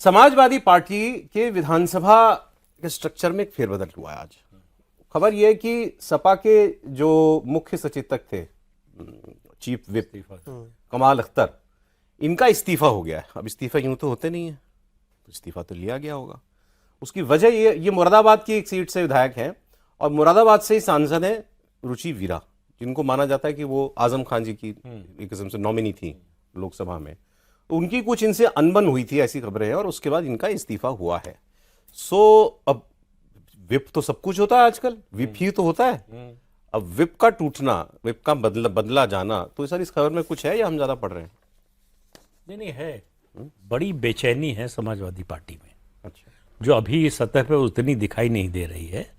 Samajwadi party के विधानसभा के structure में एक फेरबदल हुआ है आज। खबर यह है कि सपा के जो मुख्य सचेतक थे, चीफ विप कमाल अख्तर, इनका इस्तीफा हो गया है। अब इस्तीफा यूं तो होते नहीं है, तो इस्तीफा तो लिया गया होगा। उसकी वजह ये मुरादाबाद की एक सीट से विधायक हैं और मुरादाबाद से ही सांसद हैं रुचि वीरा, जिनको माना जाता है कि वो आजम खान जी की एक किस्म से नॉमिनी थी लोकसभा में। तो उनकी कुछ इनसे अनबन हुई थी, ऐसी खबरें हैं, और उसके बाद इनका इस्तीफा हुआ है। अब विप तो सब कुछ होता है आजकल, विप ही तो होता है। अब विप का टूटना, विप का बदला जाना, तो सर इस खबर में कुछ है या हम ज्यादा पढ़ रहे हैं? नहीं है, बड़ी बेचैनी है समाजवादी पार्टी में। अच्छा, जो अभी सतह पे उतनी दिखाई नहीं दे रही है,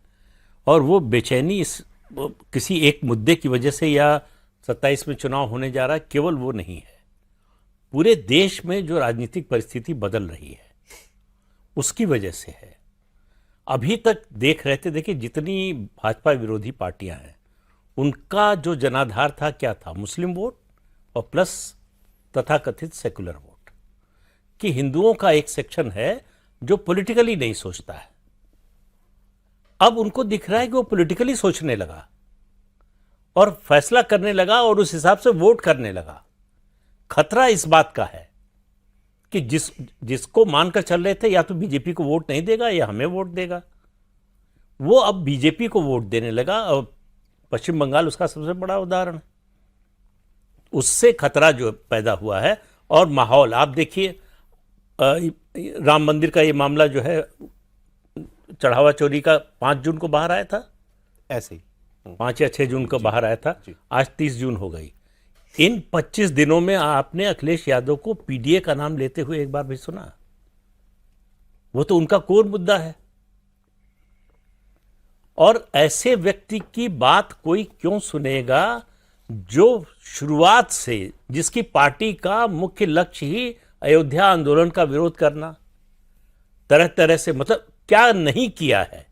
और वो बेचैनी इस किसी एक मुद्दे की वजह से या 27 में चुनाव होने जा रहा है, केवल वो नहीं है। पूरे देश में जो राजनीतिक परिस्थिति बदल रही है उसकी वजह से है। अभी तक देख रहे थे, देखिए जितनी भाजपा विरोधी पार्टियां हैं उनका जो जनाधार था क्या था, मुस्लिम वोट और प्लस तथाकथित सेकुलर वोट। कि हिंदुओं का एक सेक्शन है जो पॉलिटिकली नहीं सोचता है। अब उनको दिख रहा है कि वो पॉलिटिकली सोचने लगा और फैसला करने लगा और उस हिसाब से वोट करने लगा। खतरा इस बात का है कि जिसको मानकर चल रहे थे या तो बीजेपी को वोट नहीं देगा या हमें वोट देगा, वो अब बीजेपी को वोट देने लगा। और पश्चिम बंगाल उसका सबसे बड़ा उदाहरण है। उससे खतरा जो पैदा हुआ है। और माहौल आप देखिए, राम मंदिर का ये मामला जो है, चढ़ावा चोरी का 5 जून को बाहर आया था, ऐसे ही 5 या 6 जून को बाहर आया था, आज 30 जून हो गई। इन 25 दिनों में आपने अखिलेश यादव को पीडीए का नाम लेते हुए एक बार भी सुना? वो तो उनका कोर मुद्दा है। और ऐसे व्यक्ति की बात कोई क्यों सुनेगा जो शुरुआत से, जिसकी पार्टी का मुख्य लक्ष्य ही अयोध्या आंदोलन का विरोध करना, तरह तरह से, मतलब क्या नहीं किया है।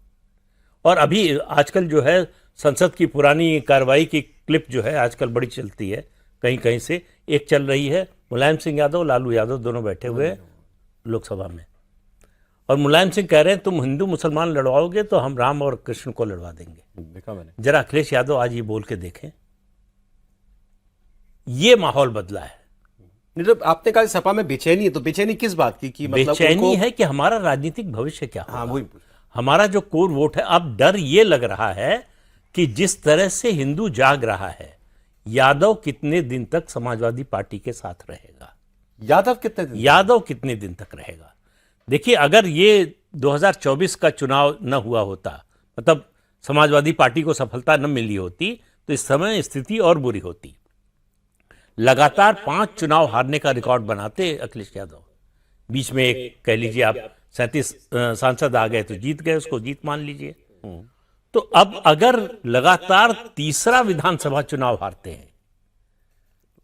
और अभी आजकल जो है संसद की पुरानी कार्रवाई की क्लिप जो है आजकल बड़ी चलती है, कहीं कहीं से एक चल रही है। मुलायम सिंह यादव, लालू यादव दोनों बैठे हुए हैं लोकसभा में, और मुलायम सिंह कह रहे हैं तुम हिंदू मुसलमान लड़वाओगे तो हम राम और कृष्ण को लड़वा देंगे। देखा मैंने। जरा अखिलेश यादव आज ये बोल के देखें। ये माहौल बदला है। मतलब आपने कहा सपा में बेचैनी है, तो बेचैनी किस बात की? कि मतलब बेचैनी है कि हमारा राजनीतिक भविष्य क्या होगा। हाँ, वही हमारा जो कोर वोट है। अब डर ये लग रहा है कि जिस तरह से हिंदू जाग रहा है, यादव कितने दिन तक समाजवादी पार्टी के साथ रहेगा? यादव कितने दिन तक रहेगा? देखिए, अगर ये 2024 का चुनाव न हुआ होता, मतलब समाजवादी पार्टी को सफलता न मिली होती, तो इस समय स्थिति और बुरी होती। लगातार 5 चुनाव हारने का रिकॉर्ड बनाते अखिलेश यादव। बीच में एक कह लीजिए आप 37 सांसद आ गए तो जीत गए, उसको जीत मान लीजिए। तो अब अगर लगातार तीसरा विधानसभा चुनाव हारते हैं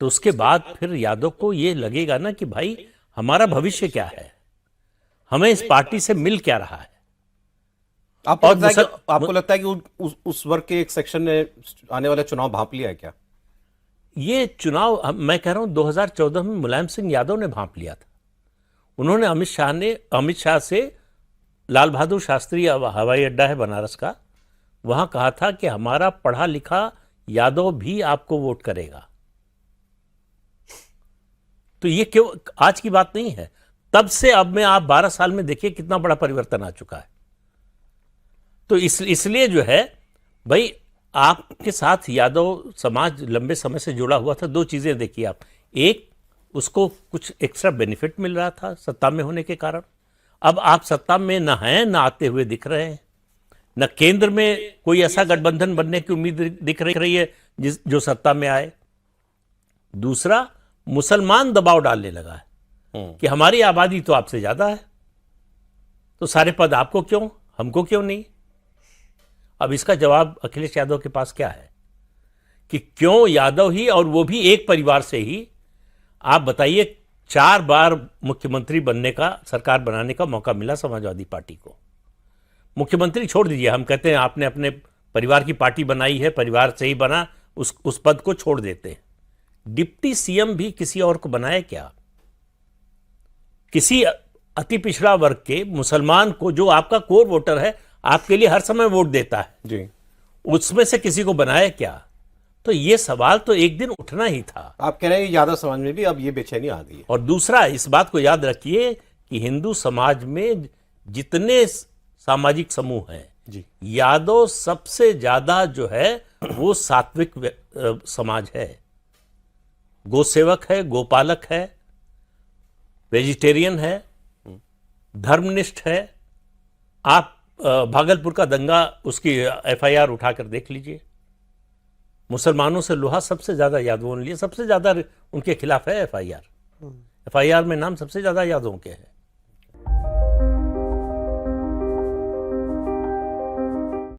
तो उसके बाद फिर यादव को यह लगेगा ना कि भाई हमारा भविष्य क्या है, हमें इस पार्टी से मिल क्या रहा है। आपको लगता है कि उस वर्ग के एक सेक्शन ने आने वाला चुनाव भांप लिया है क्या? ये चुनाव मैं कह रहा हूं 2014 में मुलायम सिंह यादव ने भांप लिया था। उन्होंने अमित शाह से, लाल बहादुर शास्त्री हवाई अड्डा है बनारस का, वहां कहा था कि हमारा पढ़ा लिखा यादव भी आपको वोट करेगा। तो ये क्यों आज की बात नहीं है। तब से अब में आप 12 साल में देखिए कितना बड़ा परिवर्तन आ चुका है। तो इसलिए जो है भाई, आपके साथ यादव समाज लंबे समय से जुड़ा हुआ था। 2 चीजें देखिए आप, एक, उसको कुछ एक्स्ट्रा बेनिफिट मिल रहा था सत्ता में होने के कारण। अब आप सत्ता में न हैं, न आते हुए दिख रहे हैं, न केंद्र में कोई ऐसा गठबंधन बनने की उम्मीद दिख रही है जो सत्ता में आए। दूसरा, मुसलमान दबाव डालने लगा है कि हमारी आबादी तो आपसे ज्यादा है, तो सारे पद आपको क्यों, हमको क्यों नहीं। अब इसका जवाब अखिलेश यादव के पास क्या है कि क्यों यादव ही, और वो भी एक परिवार से ही। आप बताइए, 4 बार मुख्यमंत्री बनने का, सरकार बनाने का मौका मिला समाजवादी पार्टी को। मुख्यमंत्री छोड़ दीजिए, हम कहते हैं आपने अपने परिवार की पार्टी बनाई है, परिवार से ही बना, उस पद को छोड़ देते हैं। डिप्टी सीएम भी किसी और को बनाए क्या? किसी अति पिछड़ा वर्ग के मुसलमान को, जो आपका कोर वोटर है, आपके लिए हर समय वोट देता है, जी, उसमें से किसी को बनाया क्या? तो ये सवाल तो एक दिन उठना ही था। आप कह रहे हैं यादव समाज में भी अब ये बेचैनी आ गई है। और दूसरा, इस बात को याद रखिए कि हिंदू समाज में जितने सामाजिक समूह हैं, जी, यादव सबसे ज्यादा जो है वो सात्विक समाज है। गोसेवक है, गोपालक है, वेजिटेरियन है, धर्मनिष्ठ है। आप भागलपुर का दंगा, उसकी एफआईआर उठाकर देख लीजिए। मुसलमानों से लोहा सबसे ज्यादा यादवों ने लिया, सबसे ज्यादा उनके खिलाफ है एफआईआर। एफआईआर में नाम सबसे ज्यादा यादवों के हैं।